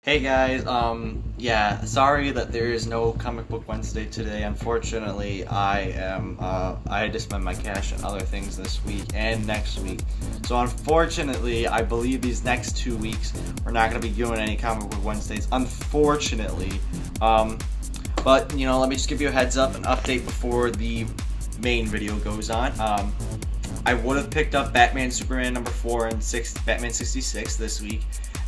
Hey guys, yeah, sorry that there is no Comic Book Wednesday today. Unfortunately, I had to spend my cash on other things this week and next week. So unfortunately, I believe these next 2 weeks we're not going to be doing any Comic Book Wednesdays, unfortunately. But, let me just give you a heads up, an update before the main video goes on. I would have picked up Batman Superman number 4 and Batman 66 this week.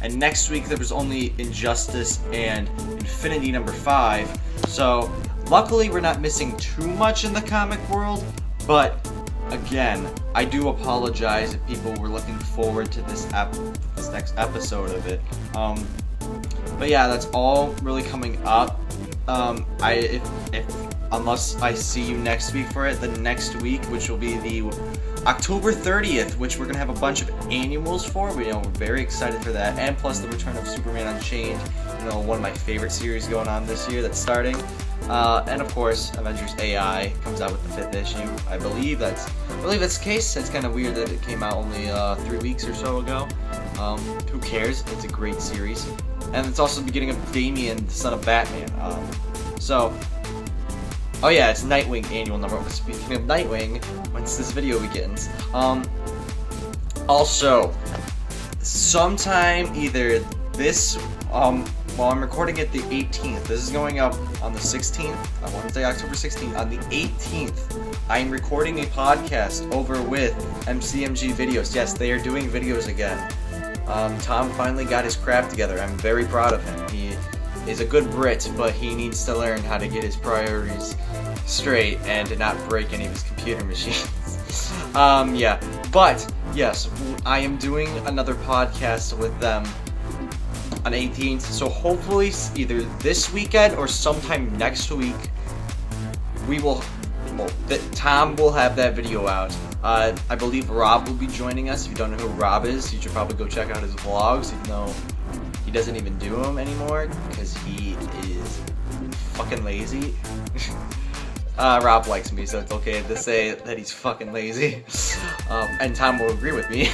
And next week there was only Injustice and Infinity number 5. So luckily we're not missing too much in the comic world. But again, I do apologize if people were looking forward to this next episode of it. But yeah, that's all really coming up. Unless I see you next week for it, the next week, which will be the October 30th, which we're going to have a bunch of annuals for. We're very excited for that. And plus the return of Superman Unchained, one of my favorite series going on this year that's starting. And of course, Avengers AI comes out with the 5th issue. I believe that's the case. It's kind of weird that it came out only 3 weeks or so ago. Who cares? It's a great series. And it's also the beginning of Damian, the son of Batman. Oh yeah, it's Nightwing annual number. Speaking of Nightwing, once this video begins. Also, sometime either this, while I'm recording it the 18th, this is going up on the 16th, on Wednesday, October 16th. On the 18th, I'm recording a podcast over with MCMG Videos. Yes, they are doing videos again. Tom finally got his crap together. I'm very proud of him. He is a good Brit, but he needs to learn how to get his priorities straight and to not break any of his computer machines. Yeah, but yes, I am doing another podcast with them on 18th, so hopefully either this weekend or sometime next week Tom will have that video out. I believe Rob will be joining us. If you don't know who Rob is, you should probably go check out his vlogs, even though he doesn't even do them anymore because he is fucking lazy. Rob likes me, so it's okay to say that he's fucking lazy. And Tom will agree with me.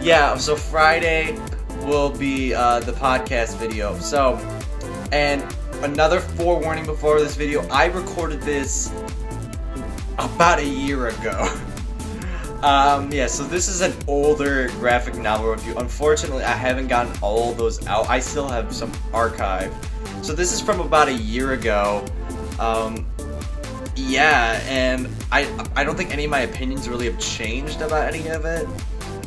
Yeah, so Friday will be the podcast video. So, and another forewarning before this video, I recorded this about a year ago. Yeah, so this is an older graphic novel review. Unfortunately, I haven't gotten all those out. I still have some archive. So this is from about a year ago. Yeah, and I don't think any of my opinions really have changed about any of it.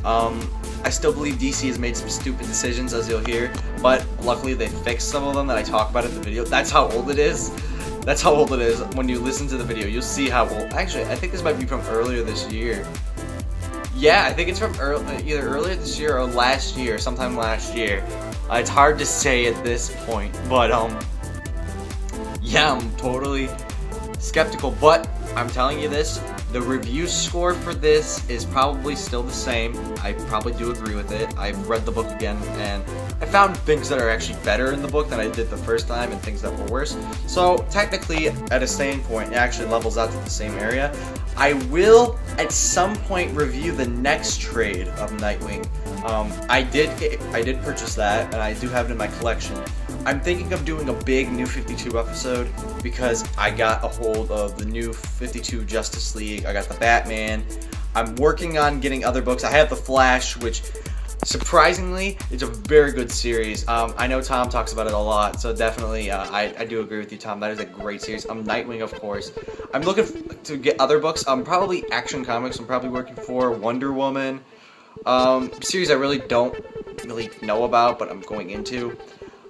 I still believe DC has made some stupid decisions, as you'll hear, but luckily they fixed some of them that I talk about in the video. That's how old it is. That's how old it is. When you listen to the video, you'll see how old. Actually, I think this might be from earlier this year. Yeah, I think it's from either earlier this year or last year, sometime last year. It's hard to say at this point, but yeah, I'm totally skeptical. But I'm telling you this, the review score for this is probably still the same. I probably do agree with it. I've read the book again, and I found things that are actually better in the book than I did the first time, and things that were worse. So technically, at a same point, it actually levels out to the same area. I will, at some point, review the next trade of Nightwing. I did purchase that, and I do have it in my collection. I'm thinking of doing a big New 52 episode because I got a hold of the New 52 Justice League. I got the Batman. I'm working on getting other books. I have the Flash, which surprisingly is a very good series. I know Tom talks about it a lot, so definitely I do agree with you, Tom. That is a great series. Nightwing, of course. I'm looking to get other books. Probably Action Comics. I'm probably working for Wonder Woman. Series I really don't know about, but I'm going into.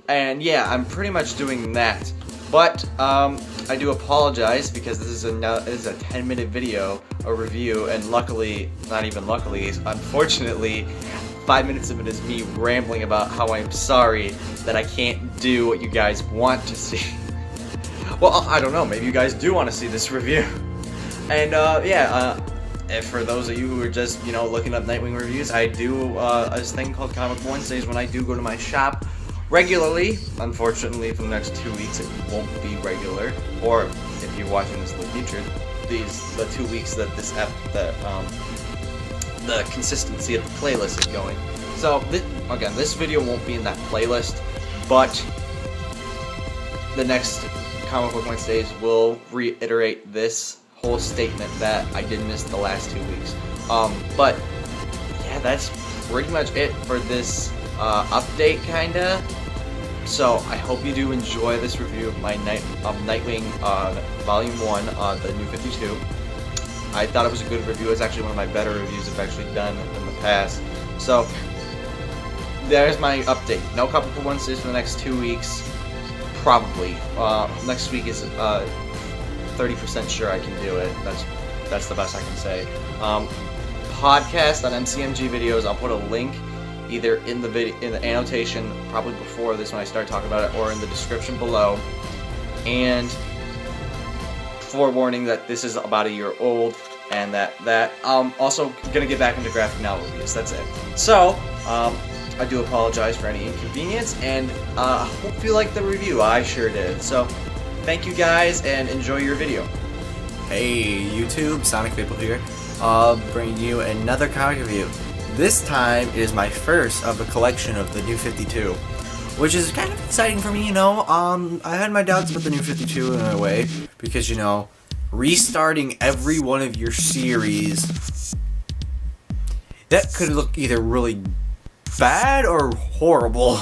And yeah, I'm pretty much doing that. But I do apologize because this is a 10-minute video, a review, and luckily, not even luckily, unfortunately, 5 minutes of it is me rambling about how I'm sorry that I can't do what you guys want to see. Well, I don't know, maybe you guys do want to see this review. And and for those of you who are just, looking up Nightwing reviews, I do a thing called Comic Wednesdays when I do go to my shop regularly. Unfortunately, for the next 2 weeks, it won't be regular. Or if you're watching this in the future, the 2 weeks that the consistency of the playlist is going. So, again, this video won't be in that playlist, but the next Comic Book Wednesdays will reiterate this whole statement that I did miss the last 2 weeks. But yeah, that's pretty much it for this update, kinda. So I hope you do enjoy this review of my Nightwing Volume 1, the New 52. I thought it was a good review. It's actually one of my better reviews I've actually done in the past. So there's my update. No Comic Book Wednesdays for the next 2 weeks. Probably. Next week is 30% sure I can do it. That's the best I can say. Podcast on MCMG videos. I'll put a link either in the annotation, probably before this when I start talking about it, or in the description below. And forewarning that this is about a year old, and that I'm also gonna get back into graphic novel reviews. That's it. So I do apologize for any inconvenience, and hope you liked the review. I sure did. So thank you guys, and enjoy your video. Hey YouTube, Sonic People here, bringing you another comic review. This time it is my first of a collection of the New 52, which is kind of exciting for me, you know. I had my doubts about the New 52 in a way, because, you know, restarting every one of your series, that could look either really bad or horrible.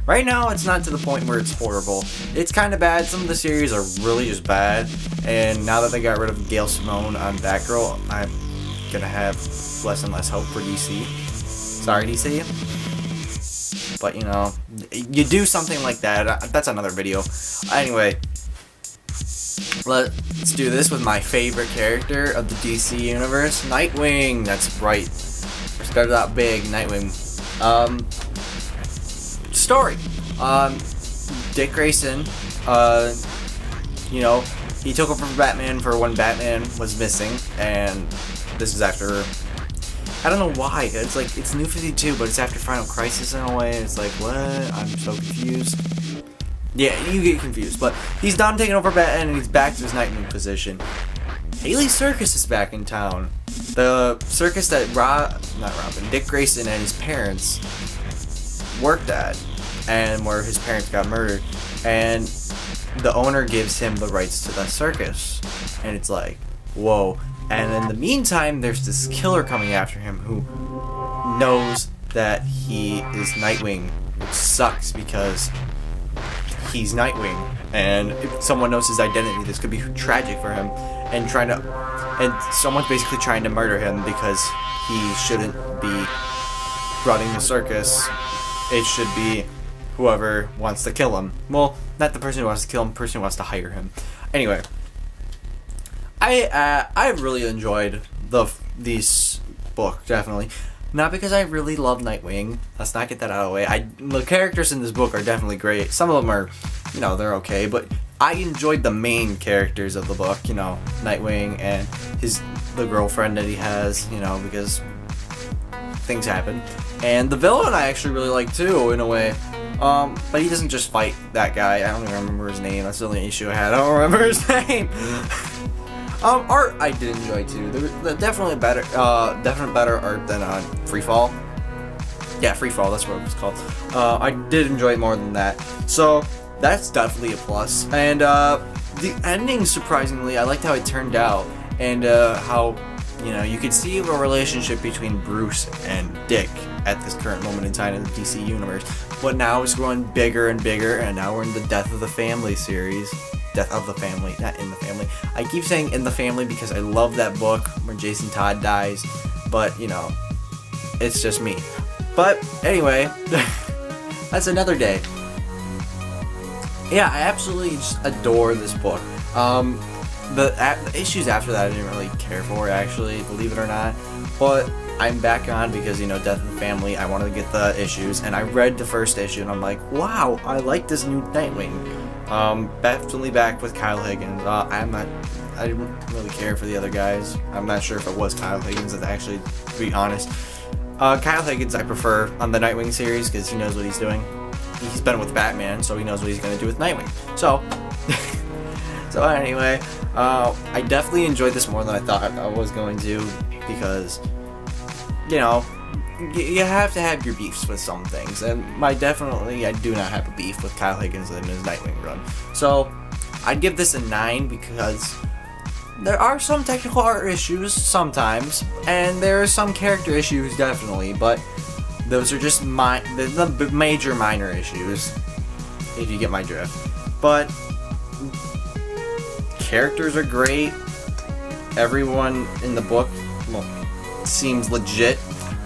Right now, it's not to the point where it's horrible. It's kind of bad. Some of the series are really just bad, and now that they got rid of Gail Simone on Batgirl, I'm gonna have less and less hope for DC. Sorry, DC. But, you know, you do something like that. That's another video. Anyway, let's do this with my favorite character of the DC universe, Nightwing. That's right. Started out big, Nightwing. Story. Dick Grayson, you know, he took over for Batman for when Batman was missing, and this is after, I don't know why, it's like, it's New 52, but it's after Final Crisis in a way. It's like, what? I'm so confused. Yeah, you get confused, but he's done taking over Batman, and he's back to his Nightwing position. Haley Circus is back in town. The circus that Dick Grayson and his parents worked at, and where his parents got murdered, and the owner gives him the rights to that circus, and it's like, whoa. And in the meantime, there's this killer coming after him who knows that he is Nightwing, which sucks because he's Nightwing, and if someone knows his identity, this could be tragic for him, and someone's basically trying to murder him because he shouldn't be running the circus. It should be whoever wants to kill him. Well, not the person who wants to kill him, the person who wants to hire him. Anyway, I really enjoyed this book, definitely. Not because I really love Nightwing. Let's not get that out of the way. The characters in this book are definitely great. Some of them are, you know, they're okay, but I enjoyed the main characters of the book, you know, Nightwing and the girlfriend that he has, you know, because things happen. And the villain I actually really like too, in a way. But he doesn't just fight that guy. I don't even remember his name. That's the only issue I had. I don't remember his name. Art I did enjoy too. There was definitely better art than Freefall. Yeah, Freefall, that's what it was called. I did enjoy it more than that. So that's definitely a plus. And the ending, surprisingly, I liked how it turned out, and how, you know, you could see a relationship between Bruce and Dick at this current moment in time in the DC universe. But now it's growing bigger and bigger, and now we're in the Death of the Family series. Death of the Family, not In the Family. I keep saying In the Family because I love that book when Jason Todd dies, but, you know, it's just me. But anyway, that's another day. Yeah, I absolutely just adore this book. The issues after that I didn't really care for, actually, believe it or not. But I'm back on because, you know, Death of the Family, I wanted to get the issues, and I read the first issue, and I'm like, wow, I like this new Nightwing. Definitely back with Kyle Higgins. I didn't really care for the other guys. I'm not sure if it was Kyle Higgins, actually, to be honest. Kyle Higgins I prefer on the Nightwing series because he knows what he's doing. He's been with Batman, so he knows what he's going to do with Nightwing. So, anyway, I definitely enjoyed this more than I thought I was going to, because, you know, you have to have your beefs with some things, and I do not have a beef with Kyle Higgins and his Nightwing run. So I'd give this a 9 because there are some technical art issues sometimes, and there are some character issues definitely, but those are just the major minor issues, if you get my drift. But characters are great. Everyone in the book seems legit.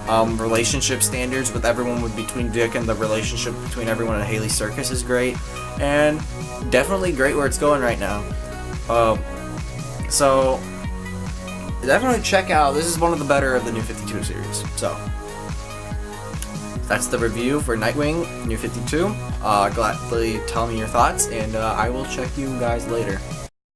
Relationship standards with everyone between Dick and the relationship between everyone in Haley Circus is great, and definitely great where it's going right now. So definitely check out. This is one of the better of the New 52 series. So that's the review for Nightwing New 52. Gladly tell me your thoughts, and I will check you guys later.